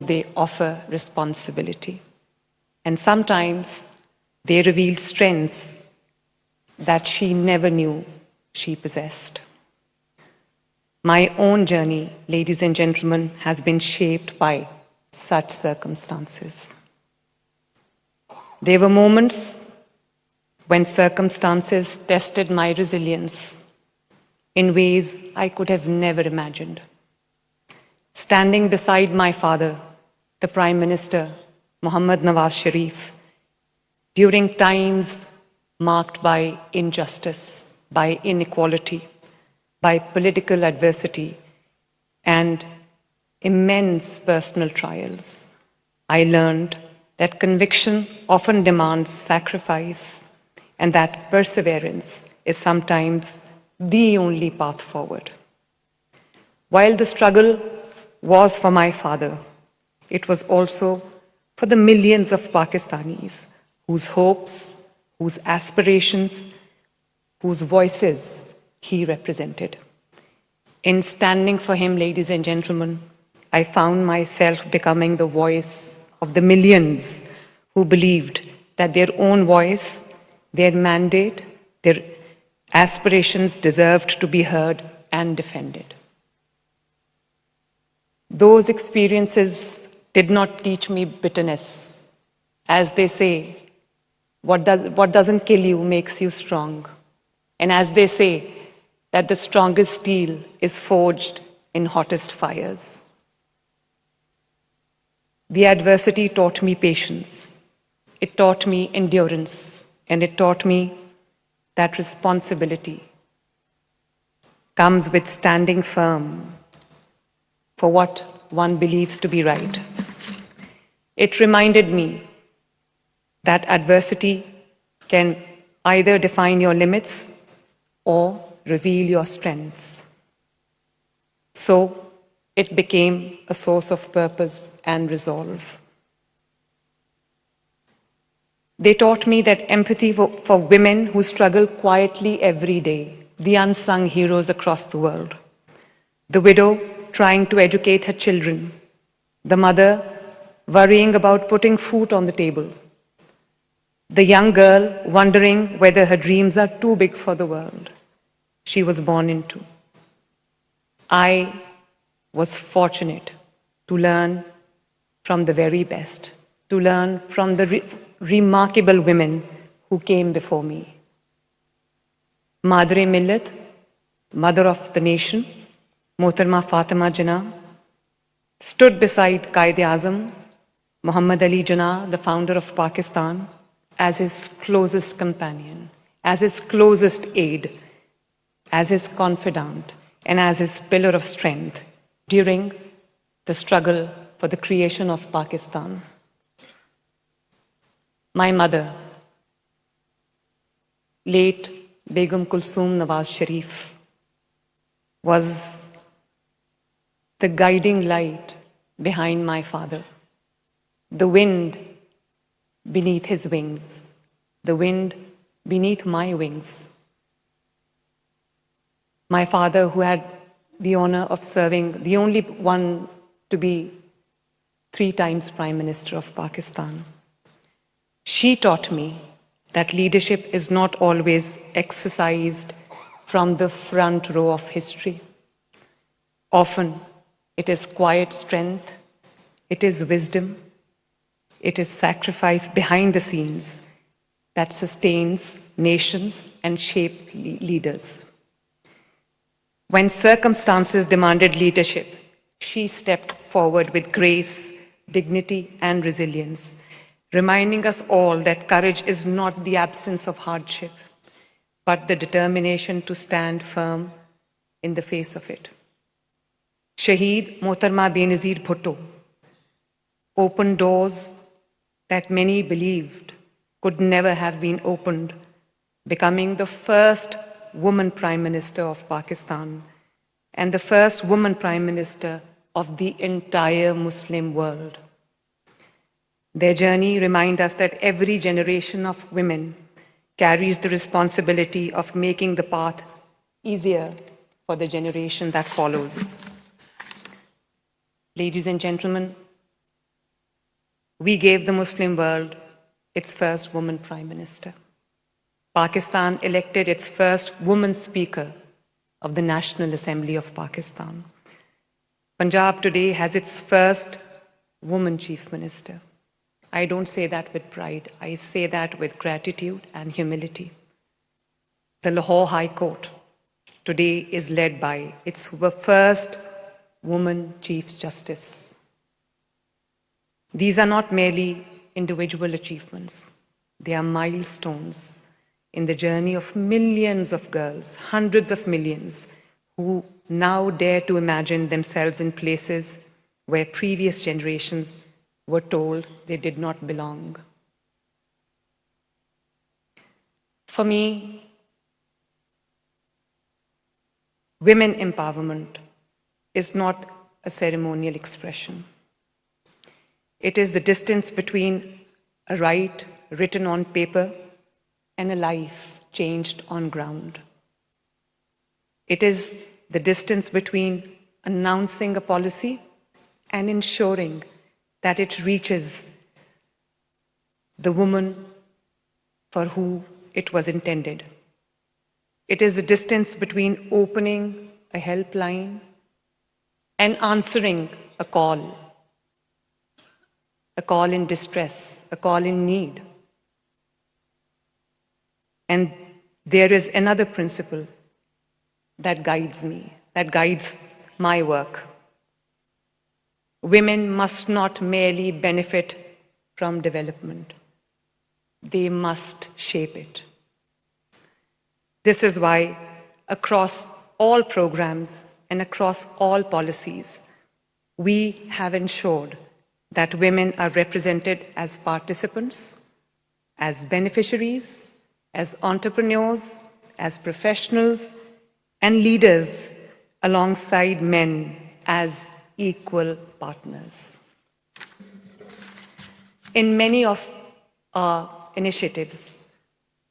they offer responsibility. And sometimes they reveal strengths that she never knew she possessed. My own journey, ladies and gentlemen, has been shaped by such circumstances. There were moments when circumstances tested my resilience in ways I could have never imagined. Standing beside my father, the Prime Minister, Mohammad Nawaz Sharif, during times marked by injustice, by inequality, by political adversity, and immense personal trials, I learned that conviction often demands sacrifice and that perseverance is sometimes the only path forward. While the struggle was for my father, it was also for the millions of Pakistanis whose hopes, whose aspirations, whose voices he represented. In standing for him, ladies and gentlemen, I found myself becoming the voice of the millions who believed that their own voice, their mandate, their aspirations deserved to be heard and defended. Those experiences did not teach me bitterness. As they say, what doesn't kill you makes you strong. And as they say, that the strongest steel is forged in hottest fires. The adversity taught me patience. It taught me endurance. And it taught me that responsibility comes with standing firm for what one believes to be right. It reminded me that adversity can either define your limits or reveal your strengths. So it became a source of purpose and resolve. They taught me that empathy for women who struggle quietly every day, the unsung heroes across the world. The widow trying to educate her children, the mother worrying about putting food on the table, the young girl wondering whether her dreams are too big for the world she was born into. I was fortunate to learn from the very best, to learn from the remarkable women who came before me. Madre Millat, mother of the nation, Mohtarma Fatima Jinnah, stood beside Quaid-e-Azam, Muhammad Ali Jinnah, the founder of Pakistan, as his closest companion, as his closest aide, as his confidant, and as his pillar of strength during the struggle for the creation of Pakistan. My mother, late Begum Kulsoom Nawaz Sharif, was the guiding light behind my father, the wind beneath his wings, the wind beneath my wings. My father, who had the honor of serving, the only one to be 3 times Prime Minister of Pakistan. She taught me that leadership is not always exercised from the front row of history. Often, it is quiet strength, it is wisdom, it is sacrifice behind the scenes that sustains nations and shapes leaders. When circumstances demanded leadership, she stepped forward with grace, dignity, and resilience, reminding us all that courage is not the absence of hardship, but the determination to stand firm in the face of it. Shaheed Mohtarma Benazir Bhutto opened doors that many believed could never have been opened, becoming the first woman Prime Minister of Pakistan and the first woman Prime Minister of the entire Muslim world. Their journey reminds us that every generation of women carries the responsibility of making the path easier for the generation that follows. Ladies and gentlemen, We gave the Muslim world its first woman prime minister. Pakistan elected its first woman speaker of the National Assembly of Pakistan. Punjab today has its first woman chief minister. I don't say that with pride, I say that with gratitude and humility. The Lahore High Court today is led by its first woman Chief Justice. These are not merely individual achievements, they are milestones in the journey of millions of girls, hundreds of millions, who now dare to imagine themselves in places where previous generations were told they did not belong. For me, women empowerment is not a ceremonial expression. It is the distance between a right written on paper and a life changed on ground. It is the distance between announcing a policy and ensuring that it reaches the woman for who it was intended. It is the distance between opening a helpline and answering a call in distress, a call in need. And there is another principle that guides me, that guides my work. Women must not merely benefit from development, they must shape it. This is why across all programs and across all policies, we have ensured that women are represented as participants, as beneficiaries, as entrepreneurs, as professionals, and leaders alongside men as equal partners. In many of our initiatives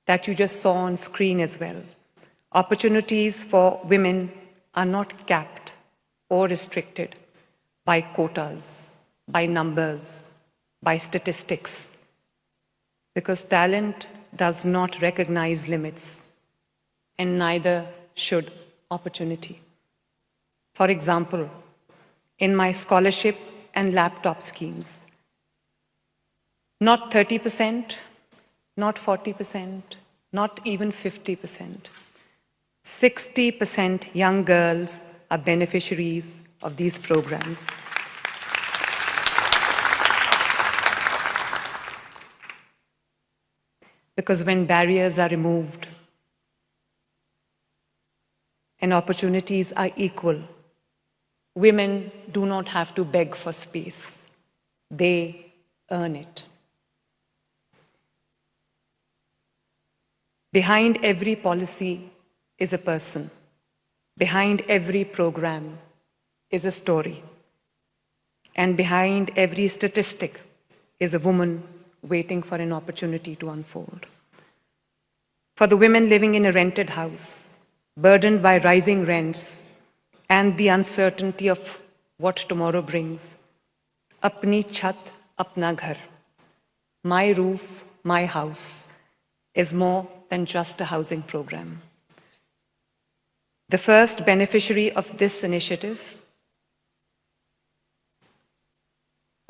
that you just saw on screen as well, opportunities for women are not capped or restricted by quotas, by numbers, by statistics, because talent does not recognize limits, and neither should opportunity. For example, in my scholarship and laptop schemes, not 30%, not 40%, not even 50%. 60% young girls are beneficiaries of these programs. Because when barriers are removed and opportunities are equal, women do not have to beg for space. They earn it. Behind every policy is a person. Behind every program is a story. And behind every statistic is a woman waiting for an opportunity to unfold. For the women living in a rented house, burdened by rising rents and the uncertainty of what tomorrow brings, apni chhat, apna ghar, my roof, my house, is more than just a housing program. The first beneficiary of this initiative,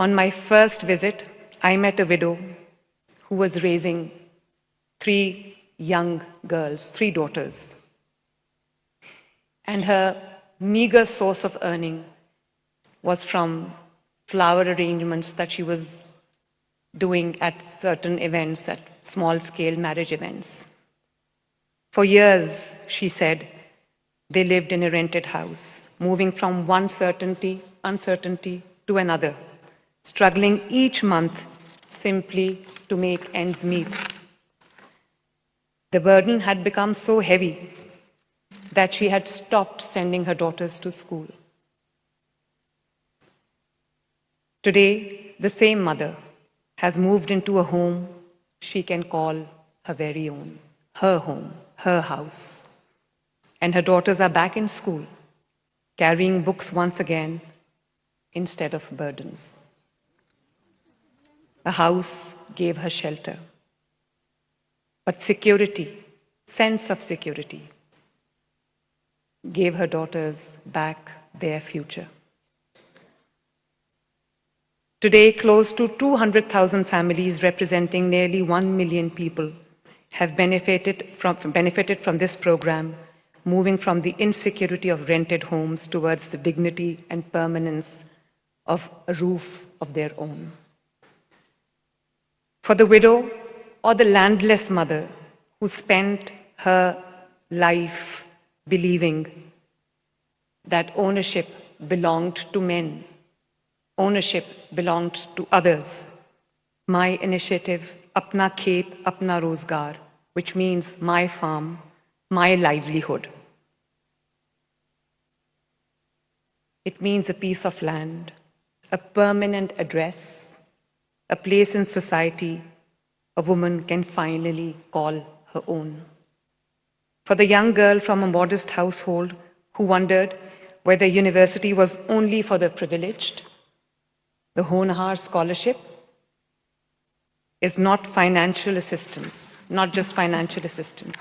on my first visit, I met a widow who was raising 3 young girls, 3 daughters. And her meager source of earning was from flower arrangements that she was doing at certain events, at small-scale marriage events. For years, she said, they lived in a rented house, moving from one uncertainty to another, struggling each month simply to make ends meet. The burden had become so heavy that she had stopped sending her daughters to school. Today, the same mother has moved into a home she can call her very own, her home, her house. And her daughters are back in school, carrying books once again instead of burdens. A house gave her shelter. But security, sense of security, gave her daughters back their future. Today, close to 200,000 families representing nearly 1 million people have benefited from this program, moving from the insecurity of rented homes towards the dignity and permanence of a roof of their own. For the widow or the landless mother who spent her life believing that ownership belonged to men, ownership belonged to others, my initiative, Apna Khet, Apna Rozgar, which means my farm, my livelihood. It means a piece of land, a permanent address, a place in society a woman can finally call her own. For the young girl from a modest household who wondered whether university was only for the privileged, the Honhar Scholarship is not financial assistance, not just financial assistance.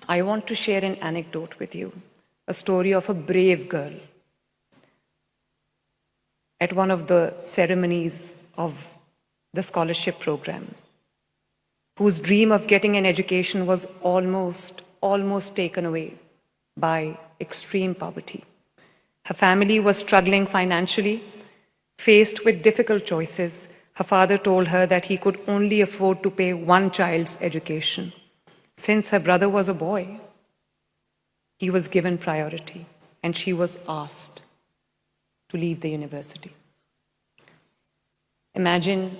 I want to share an anecdote with you, a story of a brave girl. At one of the ceremonies of the scholarship program, whose dream of getting an education was almost taken away by extreme poverty. Her family was struggling financially, faced with difficult choices. Her father told her that he could only afford to pay one child's education. Since her brother was a boy, he was given priority, and she was asked to leave the university. Imagine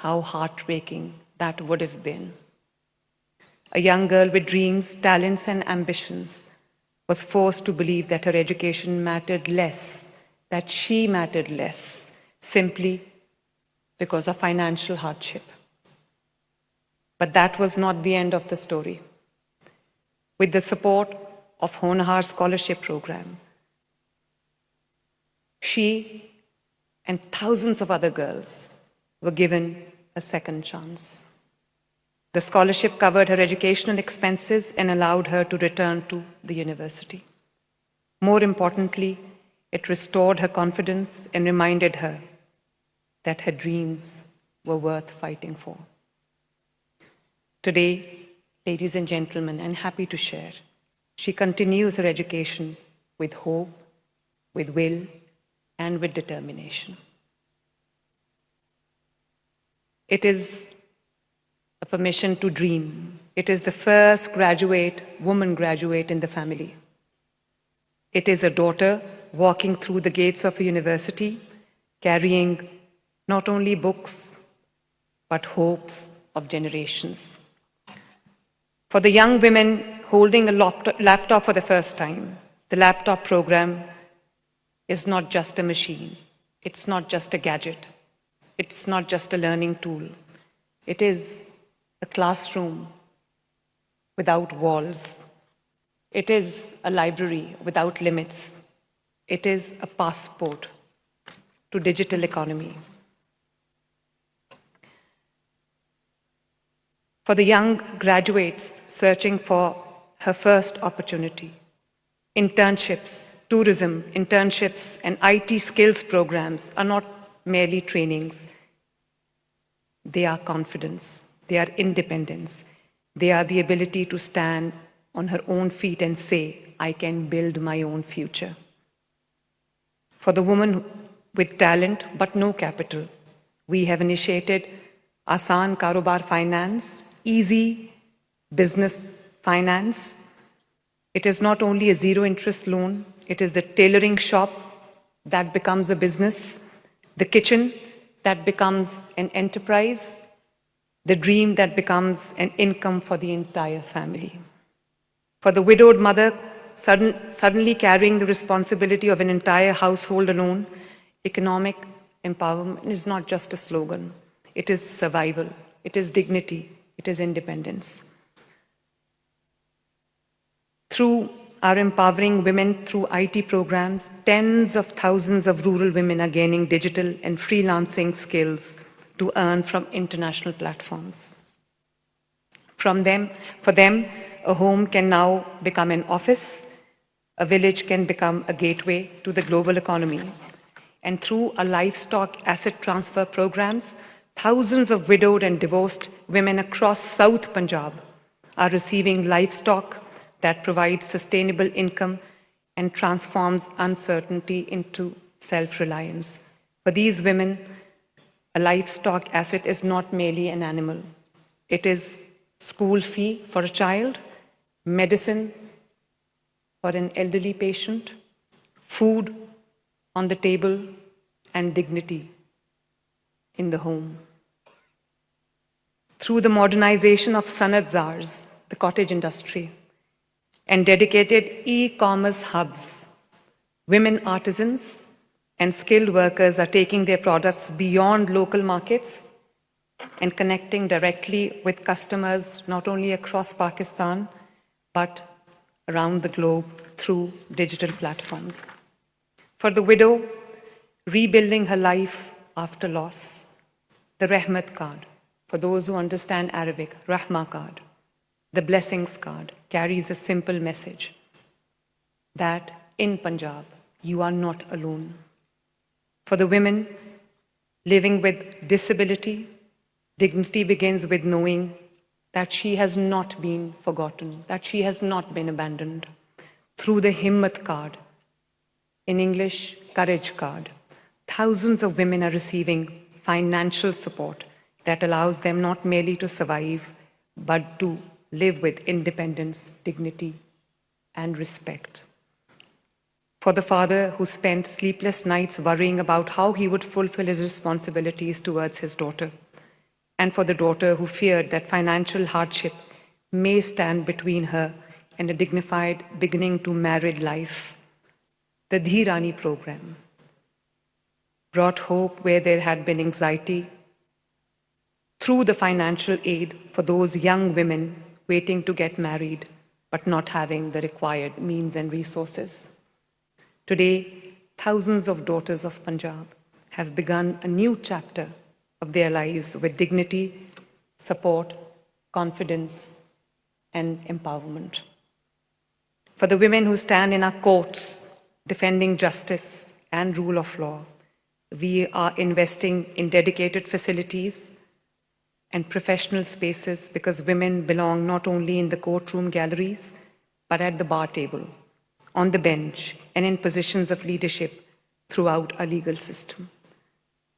how heartbreaking that would have been. A young girl with dreams, talents, and ambitions was forced to believe that her education mattered less, that she mattered less, simply because of financial hardship. But that was not the end of the story. With the support of Honhar Scholarship Program, she and thousands of other girls were given a second chance. The scholarship covered her educational expenses and allowed her to return to the university. More importantly, it restored her confidence and reminded her that her dreams were worth fighting for. Today, ladies and gentlemen, I'm happy to share, she continues her education with hope, with will, and with determination. It is a permission to dream. It is the first woman graduate in the family. It is a daughter walking through the gates of a university, carrying not only books, but hopes of generations. For the young women holding a laptop for the first time, the laptop program is not just a machine. It's not just a gadget. It's not just a learning tool. It is a classroom without walls. It is a library without limits. It is a passport to digital economy. For the young graduates searching for her first opportunity, internships, tourism, internships, and IT skills programs are not merely trainings. They are confidence. They are independence. They are the ability to stand on her own feet and say, I can build my own future. For the woman with talent but no capital, we have initiated Asan Karobar Finance, easy business finance. It is not only a zero-interest loan, it is the tailoring shop that becomes a business, the kitchen that becomes an enterprise, the dream that becomes an income for the entire family. For the widowed mother suddenly carrying the responsibility of an entire household alone, economic empowerment is not just a slogan. It is survival, it is dignity, it is independence. Through our empowering women through IT programs, tens of thousands of rural women are gaining digital and freelancing skills to earn from international platforms. For them, a home can now become an office, a village can become a gateway to the global economy. And through our livestock asset transfer programs, thousands of widowed and divorced women across South Punjab are receiving livestock that provides sustainable income and transforms uncertainty into self-reliance. For these women, a livestock asset is not merely an animal. It is school fee for a child, medicine for an elderly patient, food on the table, and dignity in the home. Through the modernization of Sanat Zars, the cottage industry, and dedicated e-commerce hubs, women artisans and skilled workers are taking their products beyond local markets and connecting directly with customers not only across Pakistan, but around the globe through digital platforms. For the widow, rebuilding her life after loss, the Rahmat card, for those who understand Arabic, Rahma card, the blessings card carries a simple message that in Punjab, you are not alone. For the women living with disability, dignity begins with knowing that she has not been forgotten, that she has not been abandoned. Through the Himmat card, in English, Courage card, thousands of women are receiving financial support that allows them not merely to survive, but to live with independence, dignity, and respect. For the father who spent sleepless nights worrying about how he would fulfill his responsibilities towards his daughter, and for the daughter who feared that financial hardship may stand between her and a dignified beginning to married life, the Dheerani program brought hope where there had been anxiety through the financial aid for those young women waiting to get married but not having the required means and resources. Today, thousands of daughters of Punjab have begun a new chapter of their lives with dignity, support, confidence, and empowerment. For the women who stand in our courts defending justice and rule of law, we are investing in dedicated facilities and professional spaces because women belong not only in the courtroom galleries, but at the bar table, on the bench, and in positions of leadership throughout our legal system.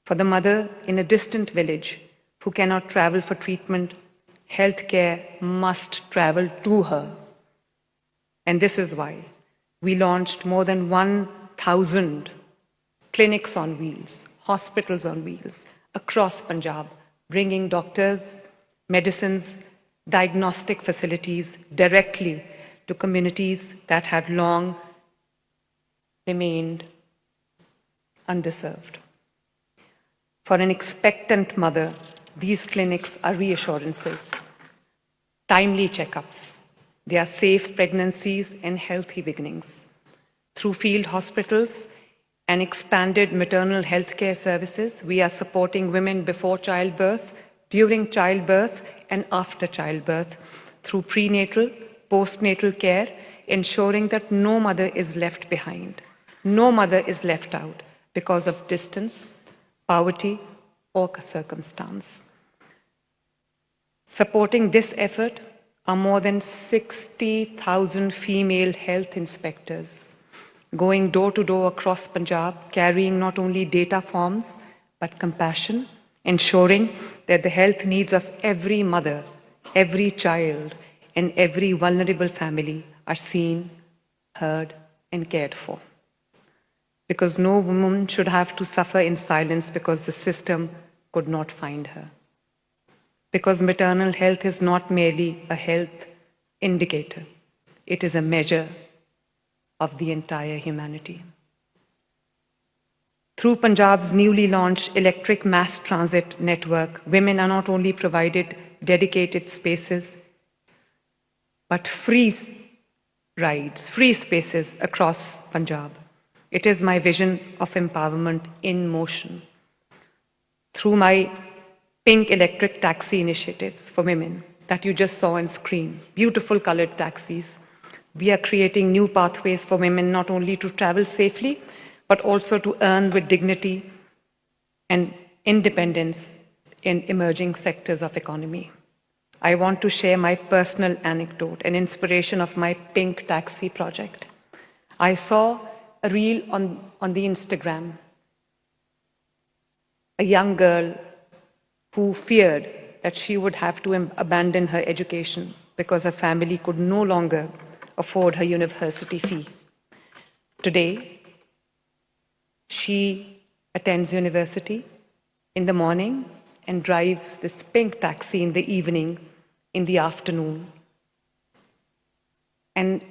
For the mother in a distant village who cannot travel for treatment, healthcare must travel to her. And this is why we launched more than 1,000 clinics on wheels, hospitals on wheels across Punjab, bringing doctors, medicines, diagnostic facilities directly to communities that had long remained underserved. For an expectant mother, these clinics are reassurances, timely checkups. They are safe pregnancies and healthy beginnings. Through field hospitals and expanded maternal health care services, we are supporting women before childbirth, during childbirth, and after childbirth through prenatal, postnatal care, ensuring that no mother is left behind, no mother is left out because of distance, poverty, or circumstance. Supporting this effort are more than 60,000 female health inspectors going door to door across Punjab, carrying not only data forms, but compassion, ensuring that the health needs of every mother, every child, and every vulnerable family are seen, heard, and cared for. Because no woman should have to suffer in silence because the system could not find her. Because maternal health is not merely a health indicator, it is a measure of the entire humanity. Through Punjab's newly launched electric mass transit network, women are not only provided dedicated spaces, but free rides, free spaces across Punjab. It is my vision of empowerment in motion. Through my pink electric taxi initiatives for women that you just saw on screen, beautiful colored taxis. We are creating new pathways for women not only to travel safely, but also to earn with dignity and independence in emerging sectors of economy. I want to share my personal anecdote, an inspiration of my pink taxi project. I saw a reel on the Instagram, a young girl who feared that she would have to abandon her education because her family could no longer afford her university fee. Today, she attends university in the morning and drives this pink taxi in the evening, in the afternoon. And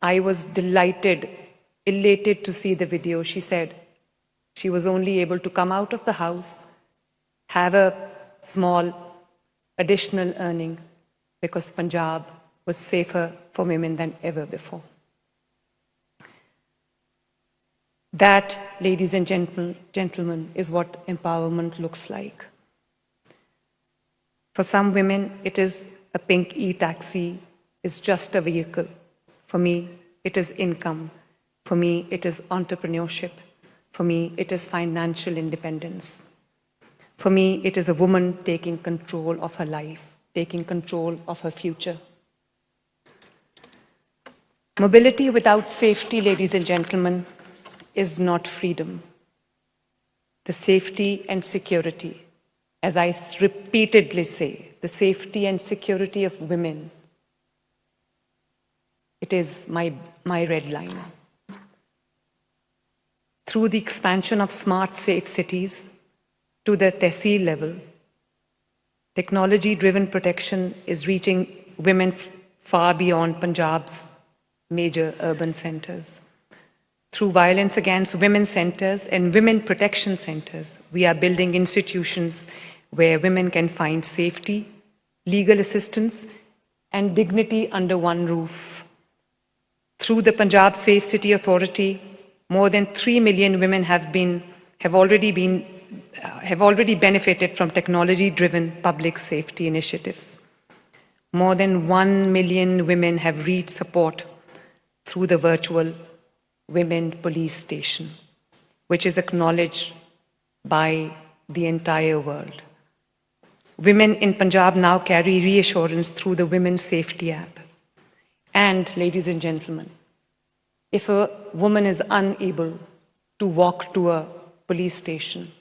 I was delighted, elated to see the video. She said she was only able to come out of the house, have a small additional earning because Punjab was safer for women than ever before. That, ladies and gentlemen, is what empowerment looks like. For some women, it is a pink e-taxi, is just a vehicle. For me, it is income. For me, it is entrepreneurship. For me, it is financial independence. For me, it is a woman taking control of her life, taking control of her future. Mobility without safety, ladies and gentlemen, is not freedom. The safety and security, as I repeatedly say, the safety and security of women, it is my red line. Through the expansion of smart, safe cities to the tehsil level, technology-driven protection is reaching women far beyond Punjab's major urban centers. Through violence against women centers and women protection centers, we are building institutions where women can find safety, legal assistance, and dignity under one roof. Through the Punjab Safe City Authority, more than 3 million women have already benefited from technology-driven public safety initiatives. More than 1 million women have reached support through the virtual Women Police Station, which is acknowledged by the entire world. Women in Punjab now carry reassurance through the Women's Safety app. And, ladies and gentlemen, if a woman is unable to walk to a police station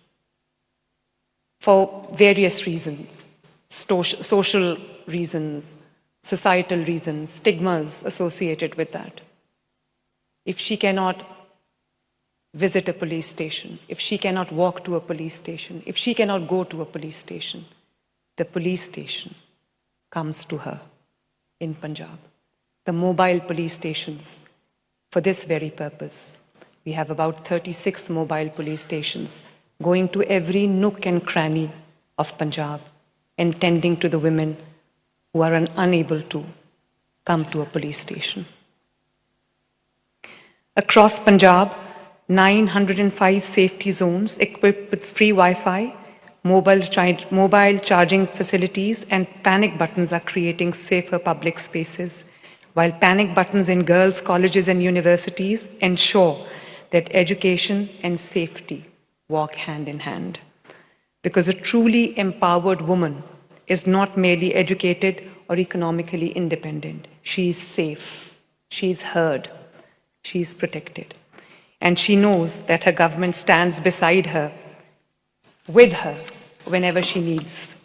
for various reasons, social reasons, societal reasons, stigmas associated with that, if she cannot visit a police station, if she cannot walk to a police station, if she cannot go to a police station, the police station comes to her in Punjab. The mobile police stations, for this very purpose. We have about 36 mobile police stations going to every nook and cranny of Punjab and tending to the women who are unable to come to a police station. Across Punjab, 905 safety zones equipped with free Wi-Fi, mobile charging facilities, and panic buttons are creating safer public spaces, while panic buttons in girls' colleges and universities ensure that education and safety walk hand in hand. Because a truly empowered woman is not merely educated or economically independent. She is safe, she is heard, she is protected. And she knows that her government stands beside her, with her, whenever she needs.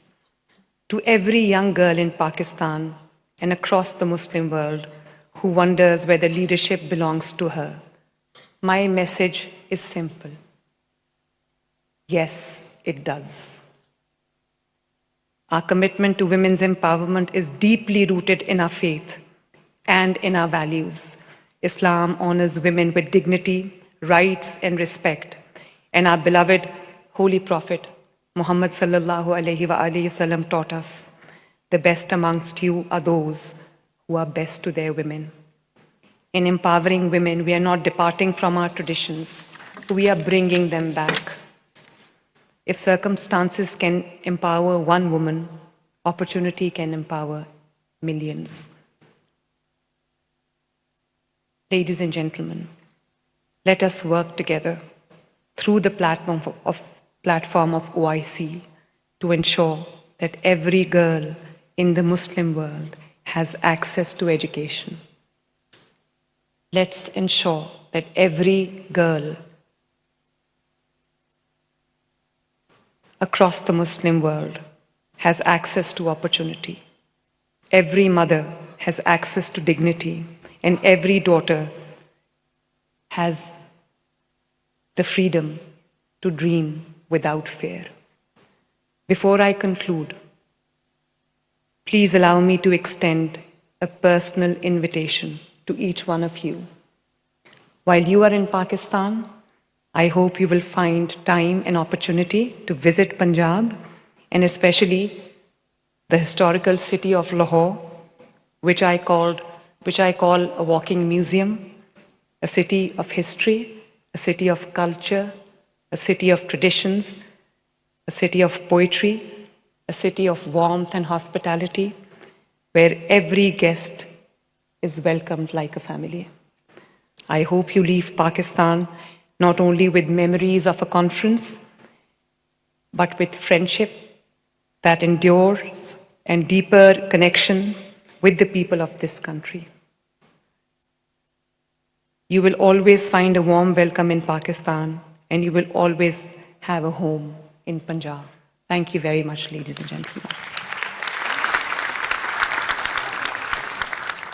To every young girl in Pakistan and across the Muslim world who wonders whether leadership belongs to her, my message is simple. Yes, it does. Our commitment to women's empowerment is deeply rooted in our faith and in our values. Islam honors women with dignity, rights, and respect. And our beloved Holy Prophet, Muhammad sallallahu alayhi wa sallam, taught us, the best amongst you are those who are best to their women. In empowering women, we are not departing from our traditions. We are bringing them back. If circumstances can empower one woman, opportunity can empower millions. Ladies and gentlemen, let us work together through the platform of OIC to ensure that every girl in the Muslim world has access to education. Let's ensure that every girl across the Muslim world has access to opportunity. Every mother has access to dignity, and every daughter has the freedom to dream without fear. Before I conclude, please allow me to extend a personal invitation to each one of you. While you are in Pakistan, I hope you will find time and opportunity to visit Punjab, and especially the historical city of Lahore, which I call a walking museum, a city of history, a city of culture, a city of traditions, a city of poetry, a city of warmth and hospitality, where every guest is welcomed like a family. I hope you leave Pakistan not only with memories of a conference, but with friendship that endures and deeper connection with the people of this country. You will always find a warm welcome in Pakistan, and you will always have a home in Punjab. Thank you very much, ladies and gentlemen.